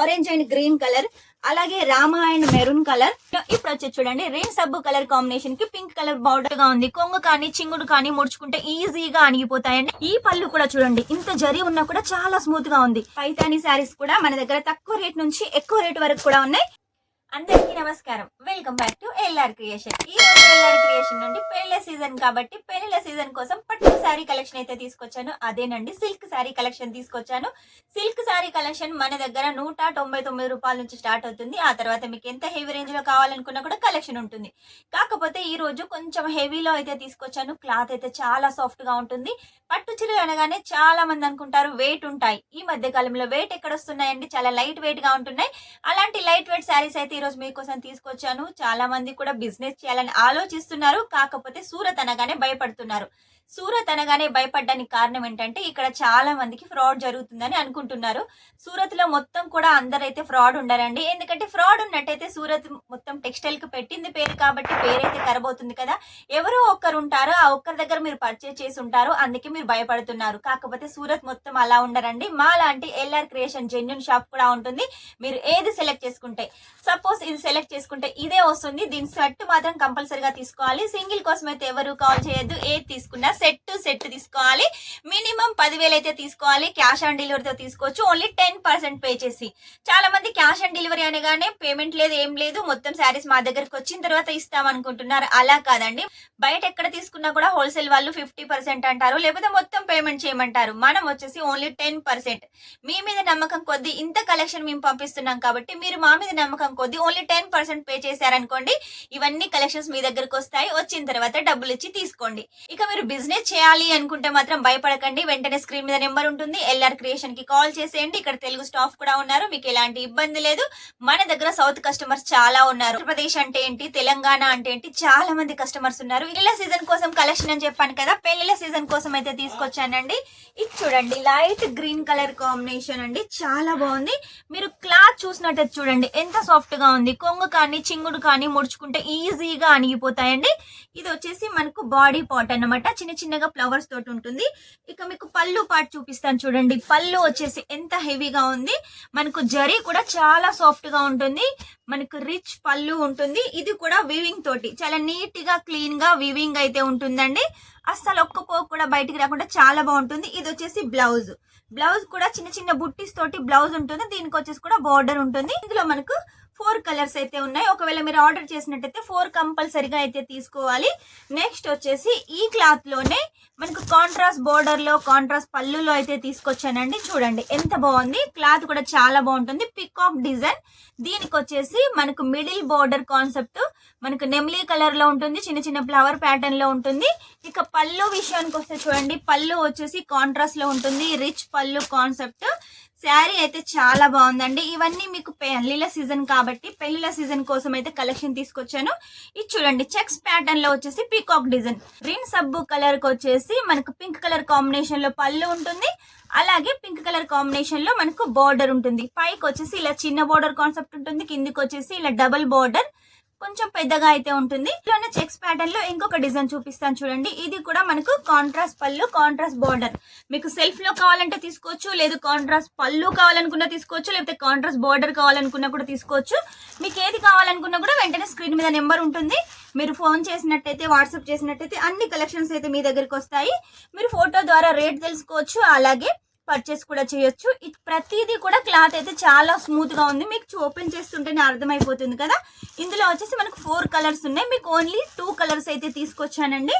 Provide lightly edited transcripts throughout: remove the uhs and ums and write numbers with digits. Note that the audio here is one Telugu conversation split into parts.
ఆరెంజ్ అండ్ గ్రీన్ కలర్, అలాగే రామా అండ్ మెరూన్ కలర్. ఇప్పుడు వచ్చి చూడండి రేన్ సబ్బు కలర్ కాంబినేషన్ కి పింక్ కలర్ బార్డర్ గా ఉంది. కొంగు కానీ చింగుడు కానీ ముడుచుకుంటే ఈజీగా అణిగిపోతాయండి. ఈ పళ్ళు కూడా చూడండి ఇంత జరి ఉన్నా కూడా చాలా స్మూత్ గా ఉంది. పైతాని శారీస్ కూడా మన దగ్గర తక్కువ రేట్ నుంచి ఎక్కువ రేట్ వరకు కూడా ఉన్నాయి. అందరికీ నమస్కారం, welcome back to LR creation. ఈ రోజు ఎల్ఆర్ క్రియేషన్ నుండి పెళ్లి సీజన్ కాబట్టి పెళ్లిల సీజన్ కోసం పట్టు శారీ కలెక్షన్ అయితే తీసుకొచ్చాను. అదేనండి సిల్క్ శారీ కలెక్షన్ తీసుకొచ్చాను. సిల్క్ శారీ కలెక్షన్ మన దగ్గర 199 రూపాయల నుంచి స్టార్ట్ అవుతుంది. ఆ తర్వాత మీకు ఎంత హెవీ రేంజ్ లో కావాలనుకున్నా కూడా కలెక్షన్ ఉంటుంది. కాకపోతే ఈ రోజు కొంచెం హెవీలో అయితే తీసుకొచ్చాను. క్లాత్ అయితే చాలా సాఫ్ట్ గా ఉంటుంది. పట్టు చీరలు అనగానే చాలా మంది అనుకుంటారు వెయిట్ ఉంటాయి. ఈ మధ్య కాలంలో వెయిట్ ఎక్కడ వస్తున్నాయండి, చాలా లైట్ వెయిట్ గా ఉంటున్నాయి. అలాంటి లైట్ వెయిట్ శారీస్ అయితే ఈ రోజు మీకోసం తీసుకొచ్చాను. చాలా మంది కూడా బిజినెస్ చేయాలని ఆలోచిస్తున్నారు, కాకపోతే సూరత్ అనగానే భయపడుతున్నారు. సూరత్ అనగానే భయపడడానికి కారణం ఏంటంటే ఇక్కడ చాలా మందికి ఫ్రాడ్ జరుగుతుందని అనుకుంటున్నారు. సూరత్ లో మొత్తం కూడా అందరైతే ఫ్రాడ్ ఉండరండి. ఎందుకంటే ఫ్రాడ్ ఉన్నట్టయితే సూరత్ మొత్తం టెక్స్టైల్ కి పెట్టింది పేరు కాబట్టి పేరైతే ఖరాబవుతుంది కదా. ఎవరో ఒక్కరు ఉంటారు, ఆ ఒక్కరి దగ్గర మీరు పర్చేజ్ చేసి ఉంటారు, అందుకే మీరు భయపడుతున్నారు. కాకపోతే సూరత్ మొత్తం అలా ఉండరండి. మా లాంటి ఎల్ఆర్ క్రియేషన్ జెన్యూన్ షాప్ కూడా ఉంటుంది. మీరు ఏది సెలెక్ట్ చేసుకుంటే, సపోజ్ ఇది సెలెక్ట్ చేసుకుంటే ఇదే వస్తుంది. దీని సెట్ మాత్రం కంపల్సరీగా తీసుకోవాలి. సింగిల్ కోసం అయితే ఎవరు కాల్ చేయొద్దు. ఏది తీసుకున్నా సెట్ తీసుకోవాలి. మినిమం 10,000 అయితే తీసుకోవాలి. క్యాష్ ఆన్ డెలివరీతో తీసుకోవచ్చు. ఓన్లీ 10% పే చేసి. చాలా మంది క్యాష్ ఆన్ డెలివరీ అనగానే పేమెంట్ లేదు, ఏం లేదు, మొత్తం శారీస్ మా దగ్గరకు వచ్చిన తర్వాత ఇస్తాం అనుకుంటున్నారు. అలా కాదండి. బయట ఎక్కడ తీసుకున్నా కూడా హోల్సేల్ వాళ్ళు 50% అంటారు, లేకపోతే మొత్తం పేమెంట్ చేయమంటారు. మనం వచ్చేసి ఓన్లీ 10%. మీ మీద నమ్మకం కొద్దీ ఇంత కలెక్షన్ మేము పంపిస్తున్నాం కాబట్టి మీరు మా మీద నమ్మకం కొద్దీ ఓన్లీ 10% పే చేశారనుకోండి, ఇవన్నీ కలెక్షన్స్ మీ దగ్గరకు వస్తాయి. వచ్చిన తర్వాత డబ్బులు ఇచ్చి తీసుకోండి. ఇక మీరు బిజినెస్ చేయాలి అనుకుంటే మాత్రం భయపడకండి. వెంటనే స్క్రీన్ మీద నెంబర్ ఉంటుంది, ఎల్ఆర్ క్రియేషన్ కి కాల్ చేసేయండి. ఇక్కడ తెలుగు స్టాఫ్ కూడా ఉన్నారు, మీకు ఎలాంటి ఇబ్బంది లేదు. మన దగ్గర సౌత్ కస్టమర్స్ చాలా ఉన్నారు. ఆంధ్రప్రదేశ్ అంటే ఏంటి, తెలంగాణ అంటే ఏంటి, చాలా మంది కస్టమర్స్ ఉన్నారు. పెళ్లిల సీజన్ కోసం కలెక్షన్ అని చెప్పాను కదా, పెళ్లిల సీజన్ కోసం అయితే తీసుకొచ్చానండి. ఇది చూడండి లైట్ గ్రీన్ కలర్ కాంబినేషన్ అండి, చాలా బాగుంది. మీరు క్లాత్ చూసినట్టు చూడండి ఎంత సాఫ్ట్ గా ఉంది. కొంగు కానీ చింగుడు కానీ ముడుచుకుంటే ఈజీగా అణిగిపోతాయండి. ఇది వచ్చేసి మనకు బాడీ పార్ట్ అన్నమాట, చిన్న చిన్నగా ఫ్లవర్స్ తోటి ఉంటుంది. ఇక మీకు పళ్ళు పార్ట్ చూపిస్తాను చూడండి. పళ్ళు వచ్చేసి ఎంత హెవీగా ఉంది. మనకు జరీ కూడా చాలా సాఫ్ట్ గా ఉంటుంది. మనకు రిచ్ పళ్ళు ఉంటుంది. ఇది కూడా వీవింగ్ తోటి చాలా నీట్ గా క్లీన్ గా వీవింగ్ అయితే ఉంటుందండి. అస్సలు ఒక్క పోకు కూడా బయటికి రాకుండా చాలా బాగుంటుంది. ఇది వచ్చేసి బ్లౌజ్. బ్లౌజ్ కూడా చిన్న చిన్న బుట్టీస్ తోటి బ్లౌజ్ ఉంటుంది. దీనికి వచ్చేసి కూడా బార్డర్ ఉంటుంది. ఇందులో మనకు 4 కలర్స్ అయితే ఉన్నాయి. ఒకవేళ మీరు ఆర్డర్ చేసినట్టయితే 4 కంపల్సరీగా అయితే తీసుకోవాలి. నెక్స్ట్ వచ్చేసి ఈ క్లాత్ లోనే మనకు కాంట్రాస్ట్ బోర్డర్ లో కాంట్రాస్ట్ పళ్ళులో అయితే తీసుకొచ్చానండి. చూడండి ఎంత బాగుంది. క్లాత్ కూడా చాలా బాగుంటుంది. Peacock design. దీనికి వచ్చేసి మనకు మిడిల్ బోర్డర్ కాన్సెప్ట్ మనకు నెమ్లీ కలర్ లో ఉంటుంది, చిన్న చిన్న ఫ్లవర్ ప్యాటర్న్ లో ఉంటుంది. ఇక పళ్ళు విషయానికి వస్తే చూడండి, పళ్ళు వచ్చేసి కాంట్రాస్ట్ లో ఉంటుంది, రిచ్ పళ్ళు కాన్సెప్ట్. శారీ అయితే చాలా బాగుందండి. ఇవన్నీ మీకు పెళ్లిల సీజన్ కాబట్టి పెళ్లిల సీజన్ కోసం అయితే కలెక్షన్ తీసుకొచ్చాను. ఇది చూడండి చెక్స్ ప్యాటర్న్ లో వచ్చేసి పీకాక్ డిజైన్. గ్రీన్ సబ్బు కలర్ కి వచ్చేసి మనకు పింక్ కలర్ కాంబినేషన్ లో పళ్ళు ఉంటుంది. అలాగే పింక్ కలర్ కాంబినేషన్ లో మనకు బార్డర్ ఉంటుంది. పైకి వచ్చేసి ఇలా చిన్న బార్డర్ కాన్సెప్ట్ ఉంటుంది, కిందికి వచ్చేసి ఇలా డబుల్ బార్డర్ కొంచెం పెద్దగా అయితే ఉంటుంది. ఇలానే చెక్స్ ప్యాటర్న్ లో ఇంకొక డిజైన్ చూపిస్తాను చూడండి. ఇది కూడా మనకు కాంట్రాస్ట్ పళ్ళు కాంట్రాస్ట్ బార్డర్. మీకు సెల్ఫ్ లో కావాలంటే తీసుకోవచ్చు, లేదు కాంట్రాస్ట్ పళ్ళు కావాలనుకున్నా తీసుకోవచ్చు, లేకపోతే కాంట్రాస్ట్ బార్డర్ కావాలనుకున్నా కూడా తీసుకోవచ్చు. మీకు ఏది కావాలనుకున్నా కూడా వెంటనే స్క్రీన్ మీద నెంబర్ ఉంటుంది. మీరు ఫోన్ చేసినట్టయితే వాట్సాప్ చేసినట్టయితే అన్ని కలెక్షన్స్ అయితే మీ దగ్గరికి వస్తాయి. మీరు ఫోటో ద్వారా రేట్ తెలుసుకోవచ్చు, అలాగే పర్చేస్ కూడా చేయొచ్చు. ప్రతిదీ కూడా క్లాత్ అయితే చాలా స్మూత్ గా ఉంది. మీకు ఓపెన్ చేస్తుంటేనే అర్థమైపోతుంది కదా. ఇందులో వచ్చేసి మనకు 4 కలర్స్ ఉన్నాయి. మీకు ఓన్లీ 2 కలర్స్ అయితే తీసుకొచ్చానండి.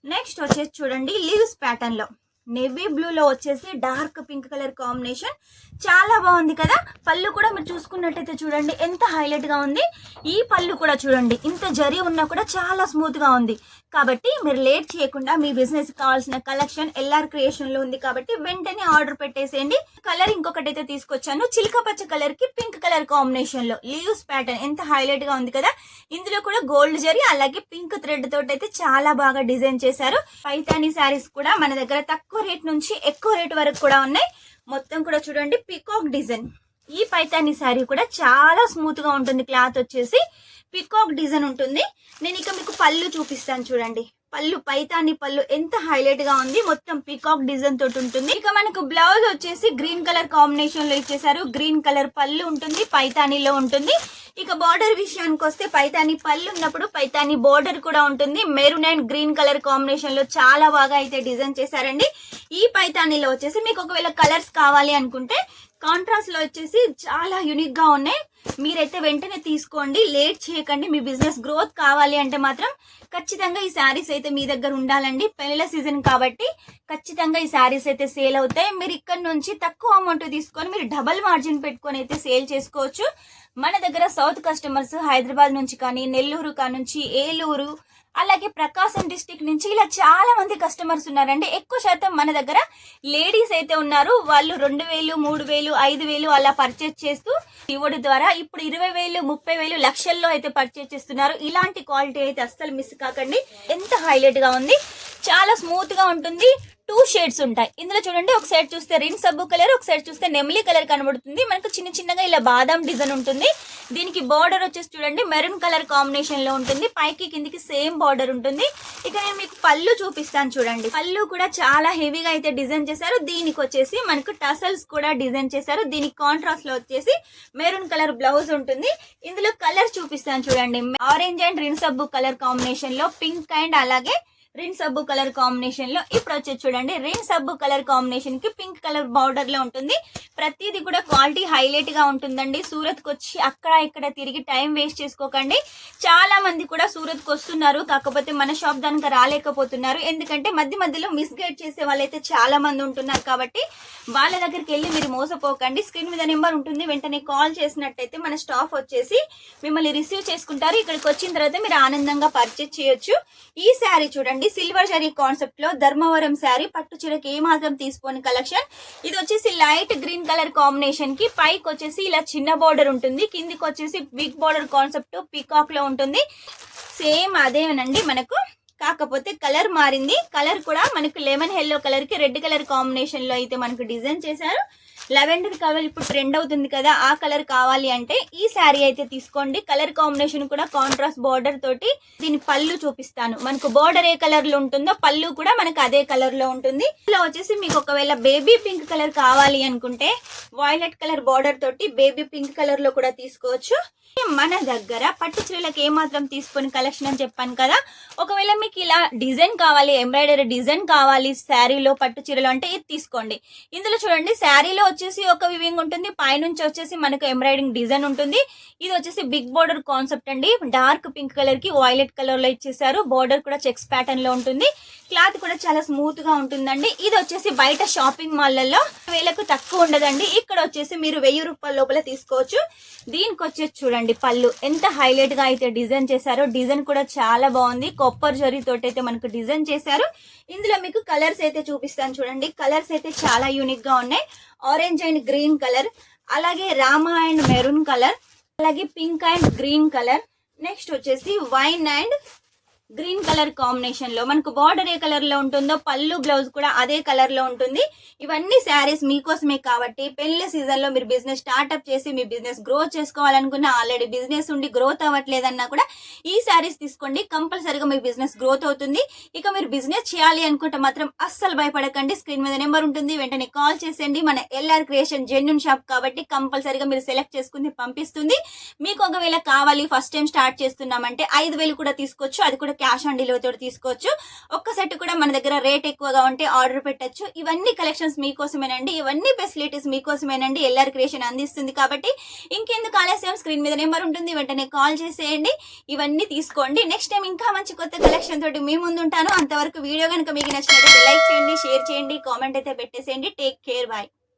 నెక్స్ట్ వచ్చేసి చూడండి లీవ్స్ ప్యాటర్న్ లో నేవీ బ్లూ లో వచ్చేసి డార్క్ పింక్ కలర్ కాంబినేషన్, చాలా బాగుంది కదా. పళ్ళు కూడా మీరు చూసుకున్నట్టయితే చూడండి ఎంత హైలైట్ గా ఉంది. ఈ పళ్ళు కూడా చూడండి ఇంత జరీ ఉన్నా కూడా చాలా స్మూత్ గా ఉంది. కాబట్టి మీరు లేట్ చేయకుండా మీ బిజినెస్ కావాల్సిన కలెక్షన్ ఎల్ఆర్ క్రియేషన్ లో ఉంది కాబట్టి వెంటనే ఆర్డర్ పెట్టేసేయండి. కలర్ ఇంకొకటి అయితే తీసుకొచ్చాను, చిలక పచ్చ కలర్ కి పింక్ కలర్ కాంబినేషన్ లో లీవ్స్ ప్యాటర్న్ ఎంత హైలైట్ గా ఉంది కదా. ఇందులో కూడా గోల్డ్ జరీ అలాగే పింక్ థ్రెడ్ తోటి అయితే చాలా బాగా డిజైన్ చేశారు. పైతాని శారీస్ కూడా మన దగ్గర తక్కువ రేట్ నుంచి ఎక్కువ రేట్ వరకు కూడా ఉన్నాయి. మొత్తం కూడా చూడండి పికాక్ డిజైన్. ఈ పైతాని శారీ కూడా చాలా స్మూత్ గా ఉంటుంది. క్లాత్ వచ్చేసి పికాక్ డిజైన్ ఉంటుంది. నేను ఇక మీకు పళ్ళు చూపిస్తాను చూడండి. పళ్ళు పైతాని పళ్ళు ఎంత హైలైట్ గా ఉంది, మొత్తం పీకాక్ డిజైన్ తోటి ఉంటుంది. ఇక మనకు బ్లౌజ్ వచ్చేసి గ్రీన్ కలర్ కాంబినేషన్ లో ఇచ్చేసారు. గ్రీన్ కలర్ పళ్ళు ఉంటుంది, పైతానీలో ఉంటుంది. ఇక బార్డర్ విషయానికి వస్తే పైతాని పళ్ళు ఉన్నప్పుడు పైతాని బార్డర్ కూడా ఉంటుంది. Maroon and green colour combination లో చాలా బాగా అయితే డిజైన్ చేశారండి. ఈ పైతానీలో వచ్చేసి మీకు ఒకవేళ కలర్స్ కావాలి అనుకుంటే కాంట్రాస్ట్ లో వచ్చేసి చాలా యూనిక్ గా ఉన్నాయి. మీరైతే వెంటనే తీసుకోండి, లేట్ చేయకండి. మీ బిజినెస్ గ్రోత్ కావాలి అంటే మాత్రం ఖచ్చితంగా ఈ శారీస్ అయితే మీ దగ్గర ఉండాలండి. పెళ్లిల సీజన్ కాబట్టి ఖచ్చితంగా ఈ శారీస్ అయితే సేల్ అవుతాయి. మీరు ఇక్కడ నుంచి తక్కువ అమౌంట్ తీసుకొని మీరు డబల్ మార్జిన్ పెట్టుకొని అయితే సేల్ చేసుకోవచ్చు. మన దగ్గర సౌత్ కస్టమర్స్ హైదరాబాద్ నుంచి కానీ, నెల్లూరు నుంచి, ఏలూరు, అలాగే ప్రకాశం డిస్టిక్ నుంచి ఇలా చాలా మంది కస్టమర్స్ ఉన్నారండి. ఎక్కువ శాతం మన దగ్గర లేడీస్ అయితే ఉన్నారు. వాళ్ళు 2000, 3000, 5000 అలా పర్చేజ్ చేస్తూ ఇవ్వడం ద్వారా ఇప్పుడు 20,000, 30,000, లక్షల్లో అయితే పర్చేజ్ చేస్తున్నారు. ఇలాంటి క్వాలిటీ అయితే అస్సలు మిస్ కాకండి. ఎంత హైలైట్ గా ఉంది, చాలా స్మూత్ గా ఉంటుంది. 2 షేడ్స్ ఉంటాయి ఇందులో. చూడండి, ఒక సైడ్ చూస్తే రిన్ సబ్బు కలర్, ఒక సైడ్ చూస్తే నెమిలి కలర్ కనబడుతుంది. మనకు చిన్న చిన్నగా ఇలా బాదాం డిజైన్ ఉంటుంది. దీనికి బార్డర్ వచ్చేసి చూడండి మెరూన్ కలర్ కాంబినేషన్ లో ఉంటుంది. పైకి కిందికి సేమ్ బార్డర్ ఉంటుంది. ఇక నేను మీకు పళ్ళు చూపిస్తాను చూడండి. పళ్ళు కూడా చాలా హెవీగా అయితే డిజైన్ చేశారు. దీనికి వచ్చేసి మనకు టసల్స్ కూడా డిజైన్ చేశారు. దీనికి కాంట్రాస్ట్ లో వచ్చేసి మెరూన్ కలర్ బ్లౌజ్ ఉంటుంది. ఇందులో కలర్ చూపిస్తాను చూడండి. ఆరెంజ్ అండ్ రిన్ సబ్బు కలర్ కాంబినేషన్ లో, పింక్ అండ్ అలాగే రిన్ సబ్బు కలర్ కాంబినేషన్ లో. ఇప్పుడు వచ్చేసి చూడండి, రిన్ సబ్బు కలర్ కాంబినేషన్ కి పింక్ కలర్ బార్డర్ లో ఉంటుంది. ప్రతిదీ కూడా క్వాలిటీ హైలైట్ గా ఉంటుందండి. సూరత్ కి వచ్చి అక్కడ ఇక్కడ తిరిగి టైం వేస్ట్ చేసుకోకండి. చాలా మంది కూడా సూరత్ కి వస్తున్నారు, కాకపోతే మన షాప్ దానికి రాలేకపోతున్నారు. ఎందుకంటే మధ్యలో మిస్గైడ్ చేసే వాళ్ళైతే చాలా మంది ఉంటున్నారు. కాబట్టి వాళ్ళ దగ్గరికి వెళ్ళి మీరు మోసపోకండి. స్క్రీన్ మీద నెంబర్ ఉంటుంది, వెంటనే కాల్ చేసినట్టయితే మన స్టాఫ్ వచ్చేసి మిమ్మల్ని రిసీవ్ చేసుకుంటారు. ఇక్కడికి వచ్చిన తర్వాత మీరు ఆనందంగా పర్చేజ్ చేయొచ్చు. ఈ శారీ చూడండి, సిల్వర్ జరీ కాన్సెప్ట్ లో ధర్మవరం శారీ, పట్టు చీరకి ఏ మాత్రం తీసుకోని కలెక్షన్. ఇది వచ్చేసి లైట్ గ్రీన్ కలర్ కాంబినేషన్ కి పైకి వచ్చేసి ఇలా చిన్న బార్డర్ ఉంటుంది, కిందికి వచ్చేసి బిగ్ బార్డర్ కాన్సెప్ట్ పీకాక్ లో ఉంటుంది. సేమ్ అదేనండి మనకు, కాకపోతే కలర్ మారింది. కలర్ కూడా మనకు లెమన్ ఎల్లో కలర్ కి రెడ్ కలర్ కాంబినేషన్ లో అయితే మనకు డిజైన్ చేశారు. లెవెండర్ కలర్ ఇప్పుడు ట్రెండ్ అవుతుంది కదా, ఆ కలర్ కావాలి అంటే ఈ శారీ అయితే తీసుకోండి. కలర్ కాంబినేషన్ కూడా కాంట్రాస్ట్ బార్డర్ తోటి. దీని పళ్ళు చూపిస్తాను. మనకు బార్డర్ ఏ కలర్ లో ఉంటుందో పళ్ళు కూడా మనకు అదే కలర్ లో ఉంటుంది. ఇలా వచ్చేసి మీకు ఒకవేళ బేబీ పింక్ కలర్ కావాలి అనుకుంటే వైలెట్ కలర్ బార్డర్ తోటి బేబీ పింక్ కలర్ లో కూడా తీసుకోవచ్చు. మన దగ్గర పట్టు చీరలకు ఏమాత్రం తీసుకొని కలెక్షన్ అని చెప్పాను కదా. ఒకవేళ మీకు ఇలా డిజైన్ కావాలి, ఎంబ్రాయిడరీ డిజైన్ కావాలి శారీలో, పట్టు చీరలో అంటే ఇది తీసుకోండి. ఇందులో చూడండి, శారీలో వచ్చేసి ఒక వివింగ్ ఉంటుంది, పైనుంచి వచ్చేసి మనకు ఎంబ్రాయిడింగ్ డిజైన్ ఉంటుంది. ఇది వచ్చేసి బిగ్ బార్డర్ కాన్సెప్ట్ అండి. డార్క్ పింక్ కలర్ కి వైలెట్ కలర్ లో ఇచ్చేసారు. బార్డర్ కూడా చెక్స్ ప్యాటర్న్ లో ఉంటుంది. క్లాత్ కూడా చాలా స్మూత్ గా ఉంటుందండి. ఇది వచ్చేసి బయట షాపింగ్ మాల్లలో 1000కు తక్కువ ఉండదండి. ఇక్కడ వచ్చేసి మీరు 1000 రూపాయల లోపల తీసుకోవచ్చు. దీనికి వచ్చేసి చూడండి పళ్ళు ఎంత హైలైట్ గా అయితే డిజైన్ చేశారో. డిజైన్ కూడా చాలా బాగుంది. కొప్పర్ జరీ తోటి అయితే మనకు డిజైన్ చేశారు. ఇందులో మీకు కలర్స్ అయితే చూపిస్తాను చూడండి. కలర్స్ అయితే చాలా యూనిక్ గా ఉన్నాయి. ఆరెంజ్ అండ్ గ్రీన్ కలర్, అలాగే రామా అండ్ మెరూన్ కలర్, అలాగే pink and green colour, next వచ్చేసి wine and green colour combination లో. మనకు బార్డర్ ఏ కలర్ లో ఉంటుందో పళ్ళు బ్లౌజ్ కూడా అదే కలర్ లో ఉంటుంది. ఇవన్నీ శారీస్ మీకోసమే కాబట్టి పెళ్లి సీజన్ లో మీరు బిజినెస్ స్టార్ట్అప్ చేసి మీ బిజినెస్ గ్రో చేసుకోవాలనుకున్నా, ఆల్రెడీ బిజినెస్ ఉండి గ్రోత్ అవ్వట్లేదన్నా కూడా ఈ శారీస్ తీసుకోండి. కంపల్సరీగా మీ బిజినెస్ గ్రోత్ అవుతుంది. ఇక మీరు బిజినెస్ చేయాలి అనుకుంటే మాత్రం అస్సలు భయపడకండి. స్క్రీన్ మీద నెంబర్ ఉంటుంది, వెంటనే కాల్ చేసేయండి. మన ఎల్ఆర్ క్రియేషన్ జెన్యూన్ షాప్ కాబట్టి కంపల్సరీగా మీరు సెలెక్ట్ చేసుకుని పంపిస్తుంది. మీకు ఒకవేళ కావాలి, ఫస్ట్ టైం స్టార్ట్ చేస్తున్నామంటే 5000 కూడా తీసుకోవచ్చు. అది కూడా క్యాష్ ఆన్ డెలివరీ తోటి తీసుకోవచ్చు. ఒక్క సెట్ కూడా మన దగ్గర రేట్ ఎక్కువగా ఉంటే ఆర్డర్ పెట్టచ్చు. ఇవన్నీ కలెక్షన్స్ మీకోసమేనండి, ఇవన్నీ ఫెసిలిటీస్ మీకోసమేనండి ఎల్ఆర్ క్రియేషన్ అందిస్తుంది. కాబట్టి ఇంకెందుకు ఆలస్యం, స్క్రీన్ మీద నెంబర్ ఉంటుంది, వెంటనే కాల్ చేసేయండి. ఇవన్నీ తీసుకోండి. నెక్స్ట్ టైం ఇంకా మంచి కొత్త కలెక్షన్ తోటి మీ ముందు ఉంటాను. అంతవరకు వీడియో కనుక మీకు నచ్చినట్లయితే లైక్ చేయండి, షేర్ చేయండి, కామెంట్ అయితే పెట్టేసేయండి. Take care, bye.